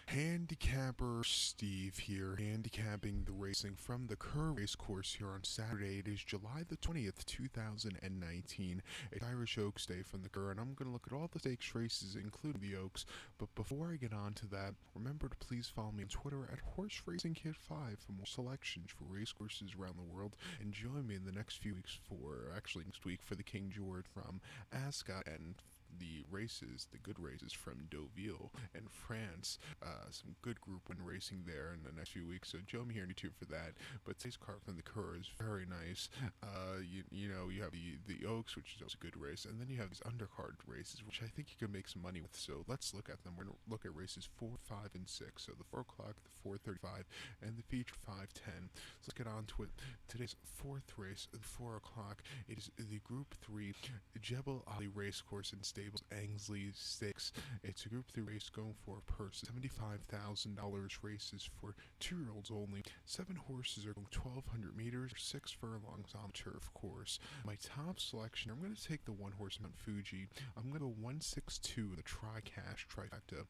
Handicapper Steve here, handicapping the racing from the Curragh Racecourse here on Saturday. It is July the 20th, 2019. It's Irish Oaks Day from the Curragh, and I'm going to look at all the stakes races, including the Oaks. But before I get on to that, remember to please follow me on Twitter at HorseRacingKid5 for more selections for racecourses around the world, and join me in the next few weeks next week for the King George from Ascot and the good races from Deauville and France. Some good Group 1 racing there in the next few weeks, so join me here on YouTube for that. But today's card from the Curragh is very nice. You have the Oaks, which is also a good race, and then you have these undercard races, which I think you can make some money with. So let's look at them. We're going to look at races 4, 5, and 6. So the 4 o'clock, the 4:35, and the feature 5:10. Let's get on to it. Today's fourth race, the 4 o'clock, it is the Group 3 Jebel Ali Racecourse and Stables Anglesey Stakes. It's a Group 3 race going for a purse $75,000. Races for 2-year-olds only. 7 horses are going 1,200 meters, 6 furlongs on the turf course. My top selection, I'm going to take the 1 horse Mount Fuji. I'm going to go 162 the Tri-Cash Trifecta.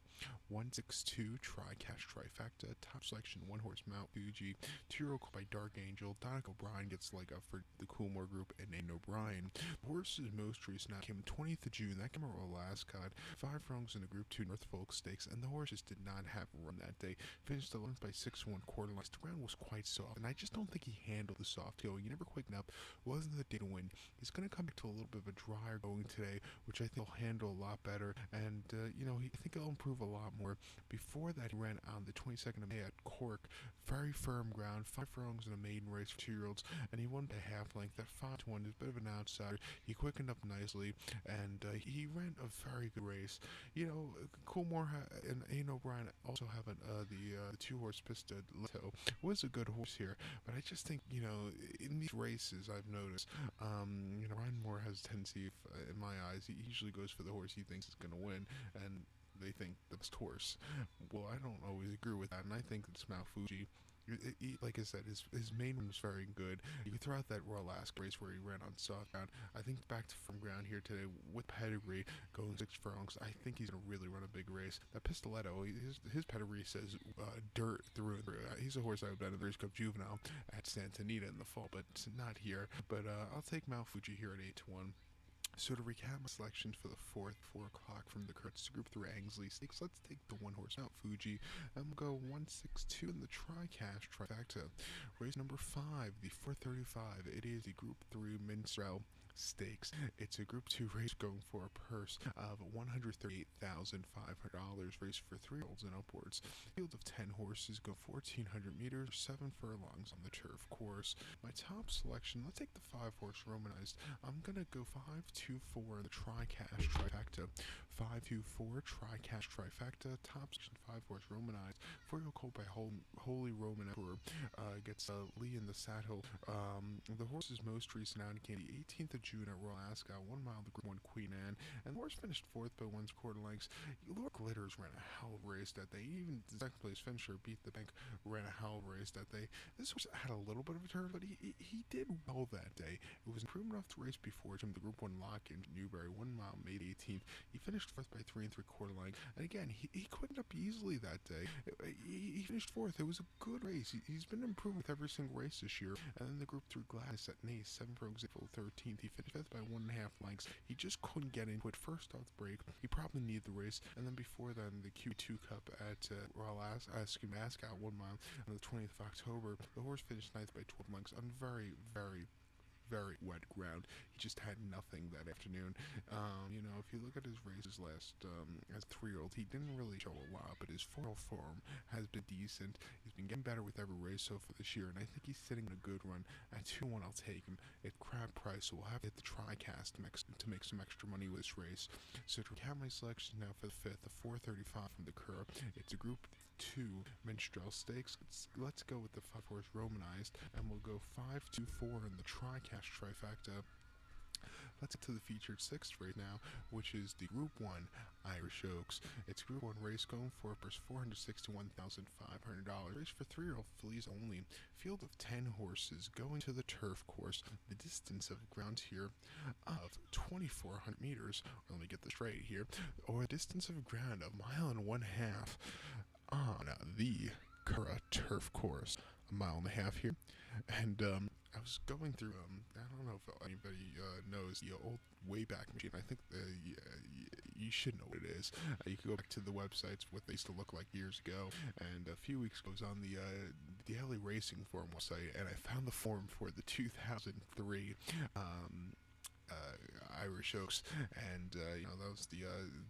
162 Tri-Cash Trifecta. Top selection, 1 horse Mount Fuji. 2-year-old by Dark Angel. Donica O'Brien gets leg up for the Coolmore Group and Aidan O'Brien. Horses most recent now came 20th of June. That came at Royal Ascot. 5 furlongs in the Group 2 Norfolk Stakes, and the horses did not have a run that day. Finished 11th by 6-1 quarter lengths. The ground was quite soft, and I just don't think he handled the soft going. He never quickened up. Wasn't the day to win. He's going to come back to a little bit of a drier going today, which I think he'll handle a lot better. And I think he'll improve a lot more. Before that, he ran on the 22nd of May at Cork. Very firm ground. 5 furlongs in a maiden race for 2-year-olds, and he won by half length. That 5-1 is a bit of an outsider. He quickened up nicely, and he ran a very good race. Coolmore and Aidan O'Brien also have the 2-horse Pista Leto was a good horse here, but I just think in these races I've noticed Ryan Moore has a tendency, in my eyes, he usually goes for the horse he thinks is going to win, and they think the best horse. Well, I don't always agree with that, and I think it's Mount Fuji. Like I said, his main run was very good. You could throw out that Royal Ascot race where he ran on soft ground. I think back to firm ground here today with pedigree, going 6 furlongs. I think he's going to really run a big race. That Pistoletto, his pedigree says dirt through and through. He's a horse I would bet in the Race Cup Juvenile at Santa Anita in the fall, but not here. But I'll take Mount Fuji here at 8-1. So to recap my selections for the 4 o'clock from the Curragh Group 3 Anglesey Stakes, let's take the 1 horse Mount Fuji and we'll go 162 in the Tri-Cash Trifecta. Race number 5, the 4:35. It is the Group 3 Minstrel Stakes. It's a Group 2 race going for a purse of $138,500. Race for 3-year-olds and upwards. Field of 10 horses go 1,400 meters, 7 furlongs on the turf course. My top selection, let's take the 5-horse Romanized. I'm going to go 5-2-4 in the Tri-Cash Trifecta. 5-2-4 Tri-Cash Trifecta. Top selection, 5-horse Romanized. 4-year-old colt by Holy Roman Emperor gets Lee in the saddle. The horse's most recent outing came the 18th of June at Royal Ascot, 1 mile the Group 1 Queen Anne, and the horse finished 4th by 1 quarter lengths. Lord Glitters ran a hell of a race that day. Even the second place finisher, Beat the Bank, ran a hell of a race that day. This horse had a little bit of a turn, but he did well that day. It was improved enough to race before him. The Group 1 Lock in Newbury, 1 mile, May 18th. He finished 4th by 3 3/4 lengths, and again, he quickened up easily that day. He finished 4th. It was a good race. He's been improving with every single race this year. And then the Group 3 Gladys at Nace, 7 furlongs April 13th. He finished 5th by 1.5 lengths. He just couldn't get into it first off the break. He probably needed the race. And then before then, the Q2 Cup at Royal Ascot, 1 mile on the 20th of October. The horse finished 9th by 12 lengths on very, very wet ground. He just had nothing that afternoon. If you look at his races last as a 3-year-old, he didn't really show a lot, but his 4-year-old form has been decent. He's been getting better with every race so far this year, and I think he's sitting in a good run. At 2-1, I'll take him. At crab price, so we'll have to hit the Tri-Cast to make some extra money with this race. So to recap my selection now for the 5th, the 4:35 from the Curragh. It's a Group 2 Minstrel Stakes. Let's go with the 5-horse Romanized, and we'll go 5-2-4 in the Tri-Cash Trifecta. Let's get to the featured 6th right now, which is the Group 1 Irish Oaks. It's Group 1 race going for $461,500. Race for 3-year-old fillies only. Field of 10 horses going to the turf course. The distance of ground here of 2,400 meters. Let me get this right here. Or a distance of ground of 1.5 miles. on the Curragh Turf Course, a mile and a half here. And I was going through, I don't know if anybody knows the old Wayback Machine. I think you should know what it is. You can go back to the websites, what they used to look like years ago. And a few weeks ago, I was on the Daily Racing Forum website, and I found the form for the 2003 Irish Oaks, and that was the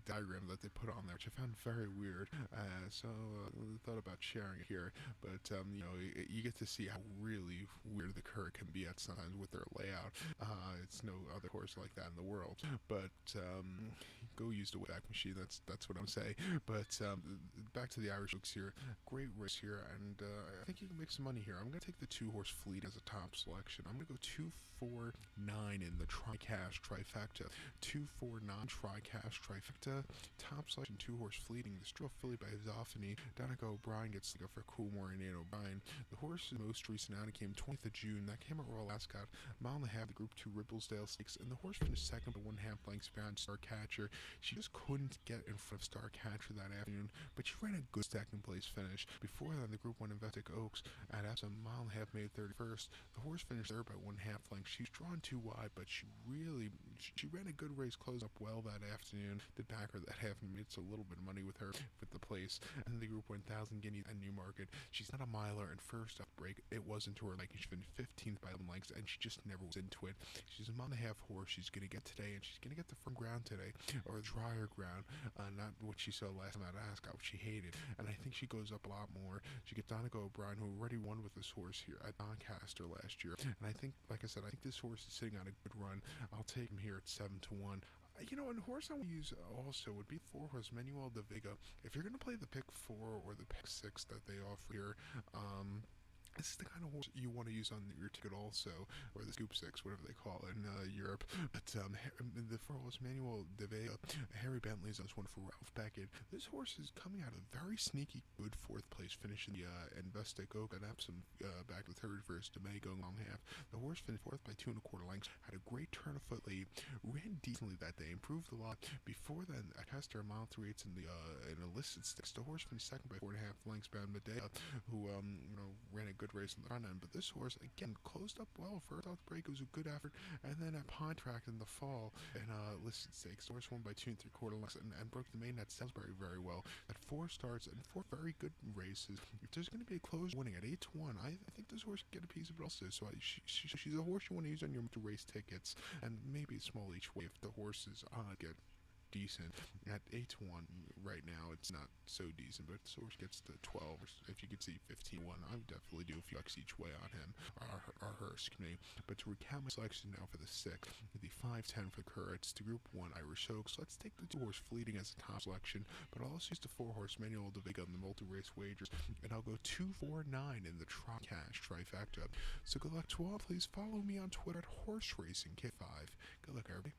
diagram that they put on there, which I found very weird. So I thought about sharing it here, but you get to see how really weird the Curragh can be at sometimes with their layout. It's no other course like that in the world. But go use the Wayback Machine. That's what I'm saying. But back to the Irish Oaks here. Great race here, and I think you can make some money here. I'm gonna take the 2-horse Fleet as a top selection. I'm gonna go 2-4-9 in the Tri-Cash Trifecta. 2-4-9 Tri-Cash Trifecta. Top selection 2-horse Fleeting. The Straw Filly by Zoffany. Danica O'Brien gets to go for Coolmore and Ann O'Brien. The horse's most recent outing came 20th of June. That came at Royal Ascot. Mile and a half, the Group 2 Ribblesdale Stakes, and the horse finished second by 1/2 lengths behind Starcatcher. She just couldn't get in front of Starcatcher that afternoon, but she ran a good second place finish. Before that, the Group 1 Investic Oaks at Epsom, mile and a half, made 31st. The horse finished there by 1/2 lengths. She was drawn too wide, but she ran a good race, closed up well that afternoon. Did back her that half and made a little bit of money with her with the place. And then the Group 1000 Guineas and Newmarket. She's not a miler, and first up break, it wasn't to her liking. She finished 15th by 11 lengths, and she just never was into it. She's a mile and a half horse. She's going to get today, and she's going to get the firm ground today, or drier ground, not what she saw last time at Ascot, which she hated. And I think she goes up a lot more. She gets Danica O'Brien, who already won with this horse here at Doncaster last year. And I think, like I said, I think this horse is sitting on a good run. I'll take him here at 7-1. And horse I would use also would be 4-horse Manuel de Vega. If you're going to play the pick 4 or the pick 6 that they offer here, this is the kind of horse you want to use on your ticket also, or the Scoop 6, whatever they call it in Europe. But the 4-horse Manuel de Vega, Harry Bentley's on this one for Ralph Beckett. This horse is coming out a very sneaky good 4th place finish in the Investec Oak at Epsom back to 31st of May, going long half. The horse finished 4th by 2 1/4 lengths, had a great turn of foot lead, ran decently that day, improved a lot. Before then, at Hester, mile 3/8 in the Illicit Stakes. The horse finished second by 4.5 lengths behind Medea, who ran a good race in the front end. But this horse again closed up well. First off the break, it was a good effort, and then at Pontefract in the fall in Illicit Stakes, the horse won by 2 3/4 lengths and broke the main at Salisbury very well. At 4 starts and 4 very good races. If there's going to be a close winning at 8-1, I think this horse can get a piece of it also. So she's a horse you want to use on your race tickets, and maybe it's small each way if the horses get decent. At 8-1 right now, it's not so decent, but if the horse gets to 12, if you could see 15-1, I would definitely do a few bucks each way on him, or her, excuse me. But to recap my selection now for the 6th, the 5-10 for Curragh, it's the Group 1 Irish Oaks. Let's take the 2-horse Fleeting as a top selection, but I'll also use the 4-horse Manuel de Vega in the multi-race wagers, and I'll go 2-4-9 in the Tri-Cash Trifecta. So good luck to all. Please follow me on Twitter at Horse Racing K5. Good luck, everybody.